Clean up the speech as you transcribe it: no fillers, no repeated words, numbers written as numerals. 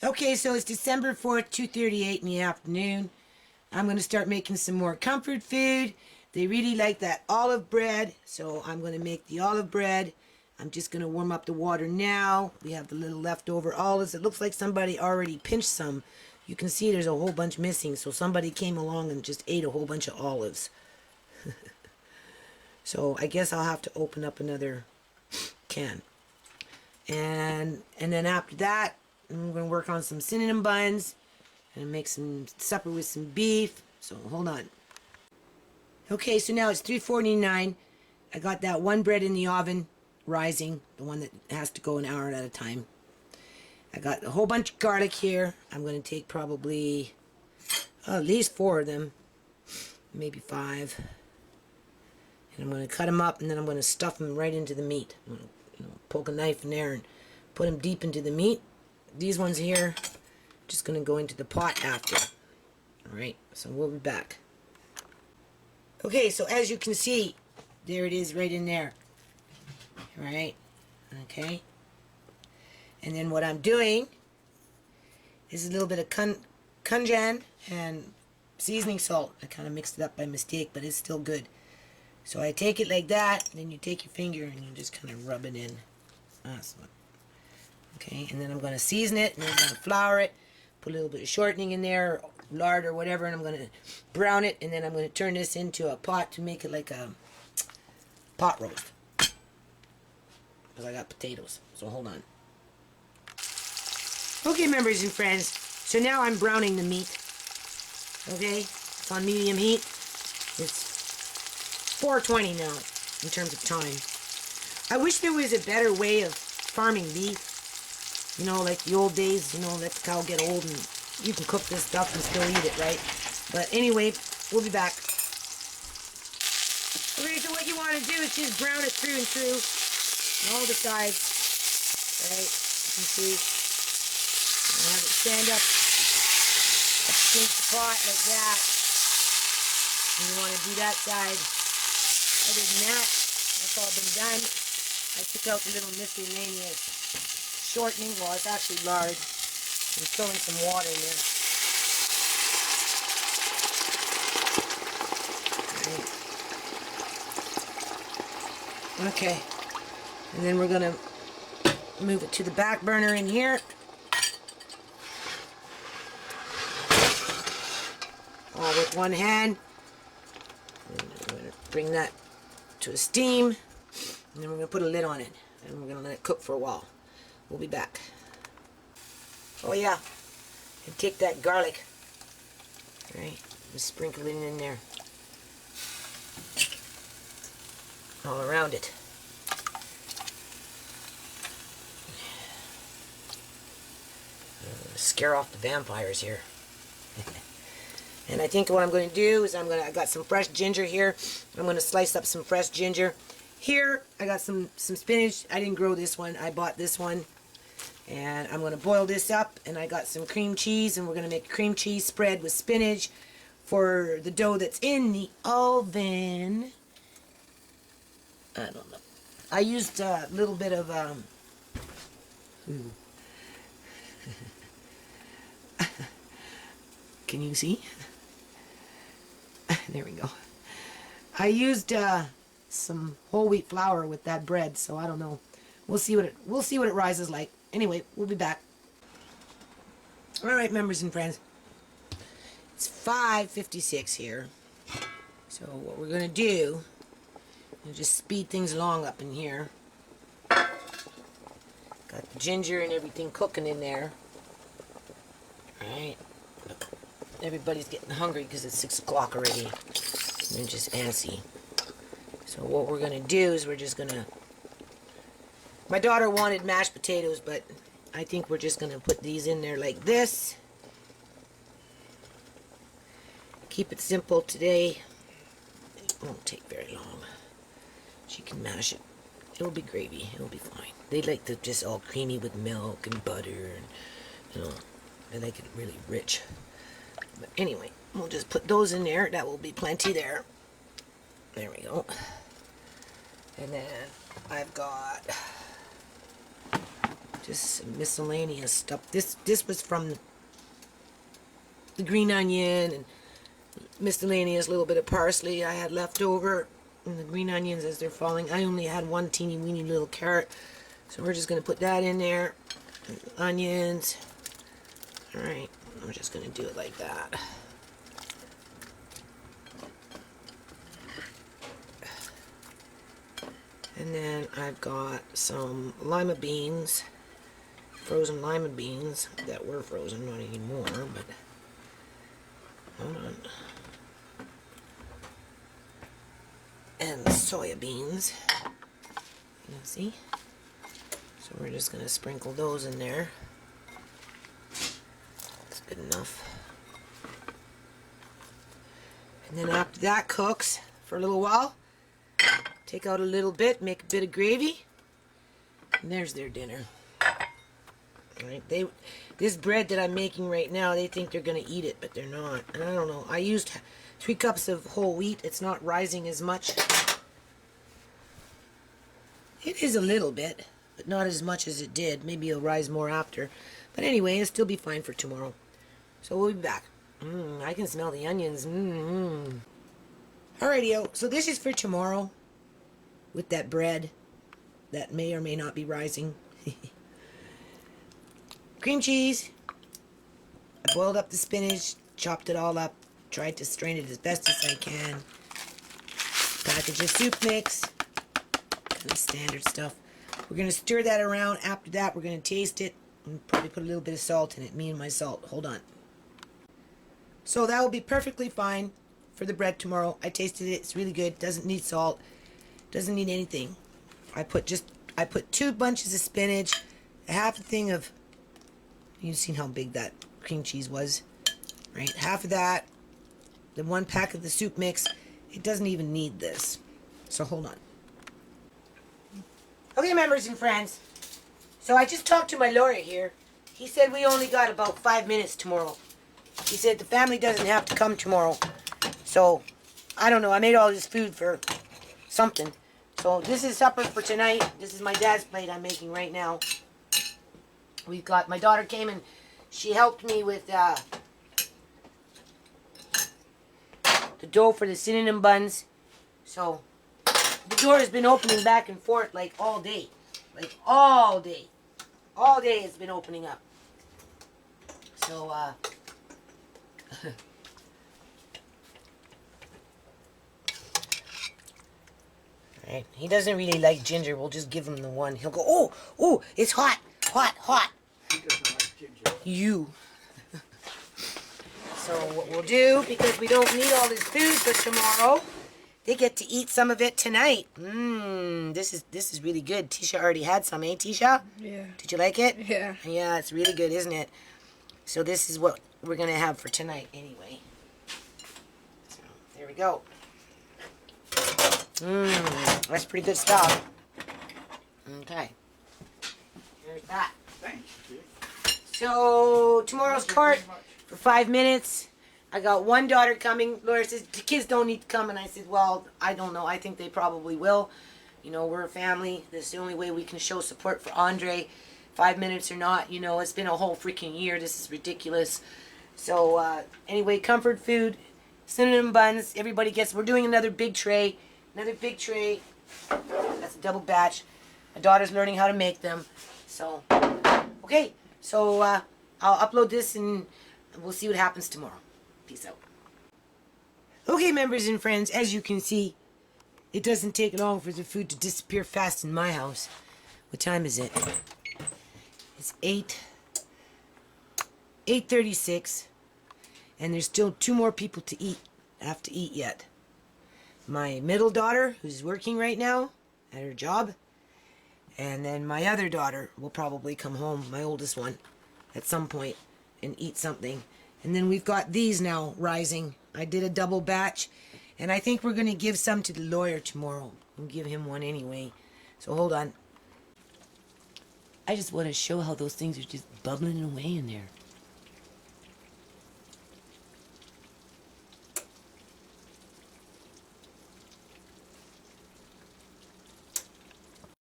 Okay, so it's December 4th, 2:38 in the afternoon. I'm going to start making some more comfort food. They really like that olive bread, so I'm going to make the olive bread. I'm just going to warm up the water now. We have the little leftover olives. It looks like somebody already pinched some. You can see there's a whole bunch missing, so somebody came along and just ate a whole bunch of olives. So I guess I'll have to open up another can. And then after that, I'm going to work on some cinnamon buns and make some supper with some beef. So hold on. Okay, so now it's 3:49. I got that one bread in the oven rising, the one that has to go an hour at a time. I got a whole bunch of garlic here. I'm going to take probably at least 4 of them, maybe 5. And I'm going to cut them up, and then I'm going to stuff them right into the meat. I'm going to poke a knife in there and put them deep into the meat. These ones here, just going to go into the pot after. Alright, so we'll be back. Okay, so as you can see, there it is right in there. Alright, okay. And then what I'm doing is a little bit of cayenne and seasoning salt. I kind of mixed it up by mistake, but it's still good. So I take it like that, then you take your finger and you just kind of rub it in. Okay, and then I'm going to season it, and then I'm going to flour it, put a little bit of shortening in there, lard or whatever, and I'm going to brown it, and then I'm going to turn this into a pot to make it like a pot roast. Because I got potatoes, so hold on. Okay, members and friends, so now I'm browning the meat. Okay, it's on medium heat. It's 4:20 now in terms of time. I wish there was a better way of farming beef. You know, like the old days, let the cow get old and you can cook this stuff and still eat it, right? But anyway, we'll be back. Okay, so what you want to do is just brown it through and through on all the sides. Right? You can see. And have it stand up against the pot like that. And you want to do that side. Other than that, that's all been done. I took out the little miscellaneous shortening. Well, it's actually lard. I'm throwing some water in there. Okay. And then we're going to move it to the back burner in here. All with one hand. And I'm going to bring that to a steam. And then we're going to put a lid on it. And we're going to let it cook for a while. We'll be back. Oh yeah, and take that garlic, right, and sprinkle it in there, all around it. Scare off the vampires here. And I think what I'm going to do is I got some fresh ginger here. I'm going to slice up some fresh ginger. Here, I got some spinach. I didn't grow this one. I bought this one. And I'm going to boil this up, and I got some cream cheese, and we're going to make a cream cheese spread with spinach for the dough that's in the oven. I don't know. I used a little bit of, can you see? There we go. I used some whole wheat flour with that bread, so I don't know. We'll see what it rises like. Anyway, we'll be back. Alright, members and friends. It's 5:56 here. So what we're going to do is just speed things along up in here. Got the ginger and everything cooking in there. Alright. Everybody's getting hungry because it's 6 o'clock already. And they're just antsy. So what we're going to do is we're just going to... My daughter wanted mashed potatoes, but I think we're just going to put these in there like this. Keep it simple today. It won't take very long. She can mash it. It'll be gravy. It'll be fine. They like the just all creamy with milk and butter, and they like it really rich. But anyway, we'll just put those in there. That will be plenty there. There we go. And then I've got Just some miscellaneous stuff. This was from the green onion and miscellaneous little bit of parsley I had left over. And the green onions as they're falling. I only had one teeny weeny little carrot. So we're just going to put that in there. Onions. Alright, we're just going to do it like that. And then I've got some lima beans. Frozen lima beans that were frozen, not anymore, but hold on. And soya beans. You can see. So we're just going to sprinkle those in there. That's good enough. And then after that cooks for a little while, take out a little bit, make a bit of gravy, and there's their dinner. Right? This bread that I'm making right now, they think they're going to eat it, but they're not. And I don't know. I used 3 cups of whole wheat. It's not rising as much. It is a little bit, but not as much as it did. Maybe it'll rise more after. But anyway, it'll still be fine for tomorrow. So we'll be back. I can smell the onions. Alrighty, so this is for tomorrow with that bread that may or may not be rising. Cream cheese. I boiled up the spinach, chopped it all up, tried to strain it as best as I can. Package of soup mix. Kind of standard stuff. We're going to stir that around. After that, we're going to taste it and probably put a little bit of salt in it. Me and my salt. Hold on. So that will be perfectly fine for the bread tomorrow. I tasted it. It's really good. Doesn't need salt. Doesn't need anything. I put 2 bunches of spinach, half a thing of, you've seen how big that cream cheese was, right? Half of that, then 1 pack of the soup mix. It doesn't even need this. So hold on. Okay, members and friends. So I just talked to my lawyer here. He said we only got about 5 minutes tomorrow. He said the family doesn't have to come tomorrow. So, I don't know. I made all this food for something. So this is supper for tonight. This is my dad's plate I'm making right now. We got, my daughter came and she helped me with the dough for the cinnamon buns. So the door has been opening back and forth like all day. Like all day. All day it's been opening up. So right. He doesn't really like ginger. We'll just give him the one. He'll go, oh, oh, it's hot, hot, hot. He doesn't like ginger. You. So what we'll do, because we don't need all this food for tomorrow, they get to eat some of it tonight. This is really good. Tisha already had some, eh, Tisha? Yeah. Did you like it? Yeah. Yeah, it's really good, isn't it? So this is what we're going to have for tonight anyway. So there we go. That's pretty good stuff. Okay. Here's that. Thanks, Chief. So, tomorrow's court for 5 minutes. I got one daughter coming. Laura says, the kids don't need to come. And I said, well, I don't know. I think they probably will. You know, we're a family. This is the only way we can show support for Andre. 5 minutes or not, you know, it's been a whole freaking year. This is ridiculous. So, anyway, comfort food, cinnamon buns. Everybody gets, we're doing another big tray. Another big tray. That's a double batch. My daughter's learning how to make them. So, okay. So, I'll upload this and we'll see what happens tomorrow. Peace out. Okay, members and friends, as you can see, it doesn't take long for the food to disappear fast in my house. What time is it? It's 8:36, and there's still 2 more people to eat. Have to eat yet. My middle daughter, who's working right now at her job, and then my other daughter will probably come home, my oldest one, at some point and eat something. And then we've got these now rising. I did a double batch, and I think we're going to give some to the lawyer tomorrow. We'll give him one anyway. So hold on. I just want to show how those things are just bubbling away in there.